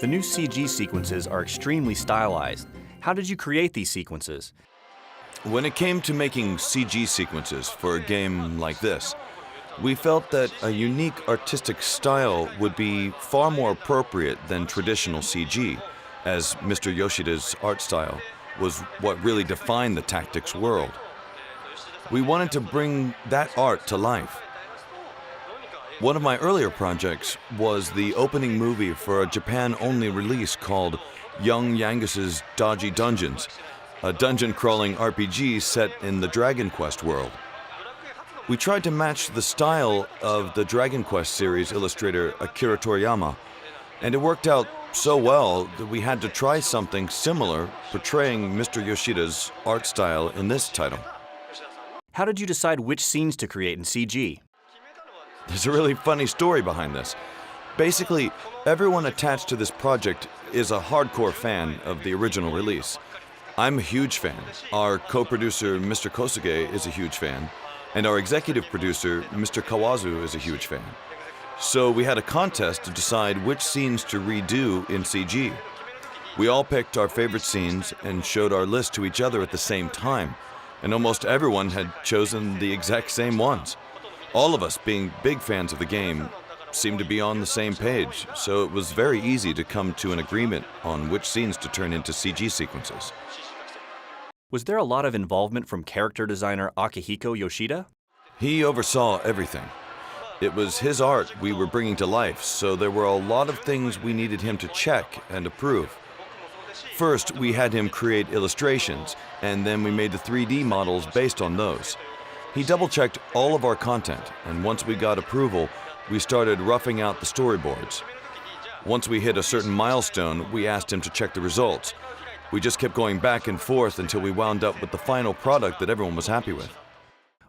The new CG sequences are extremely stylized. How did you create these sequences? When it came to making CG sequences for a game like this, we felt that a unique artistic style would be far more appropriate than traditional CG, as Mr. Yoshida's art style was what really defined the tactics world. We wanted to bring that art to life. One of my earlier projects was the opening movie for a Japan-only release called Young Yangus's Dodgy Dungeons, a dungeon-crawling RPG set in the Dragon Quest world. We tried to match the style of the Dragon Quest series illustrator Akira Toriyama, and it worked out so well that we had to try something similar portraying Mr. Yoshida's art style in this title. How did you decide which scenes to create in CG? There's a really funny story behind this. Basically, everyone attached to this project is a hardcore fan of the original release. I'm a huge fan. Our co-producer, Mr. Kosuge, is a huge fan. And our executive producer, Mr. Kawazu, is a huge fan. So we had a contest to decide which scenes to redo in CG. We all picked our favorite scenes and showed our list to each other at the same time. And almost everyone had chosen the exact same ones. All of us, being big fans of the game, seemed to be on the same page, so it was very easy to come to an agreement on which scenes to turn into CG sequences. Was there a lot of involvement from character designer Akihiko Yoshida? He oversaw everything. It was his art we were bringing to life, so there were a lot of things we needed him to check and approve. First, we had him create illustrations, and then we made the 3D models based on those. He double-checked all of our content, and once we got approval, we started roughing out the storyboards. Once we hit a certain milestone, we asked him to check the results. We just kept going back and forth until we wound up with the final product that everyone was happy with.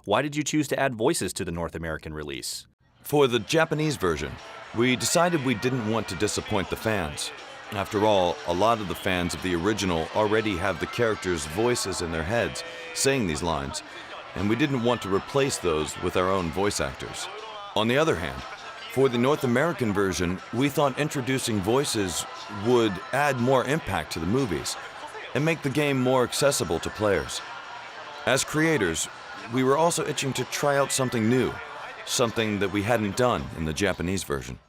Why did you choose to add voices to the North American release? For the Japanese version, we decided we didn't want to disappoint the fans. After all, a lot of the fans of the original already have the characters' voices in their heads saying these lines, and we didn't want to replace those with our own voice actors. On the other hand, for the North American version, we thought introducing voices would add more impact to the movies and make the game more accessible to players. As creators, we were also itching to try out something new, something that we hadn't done in the Japanese version.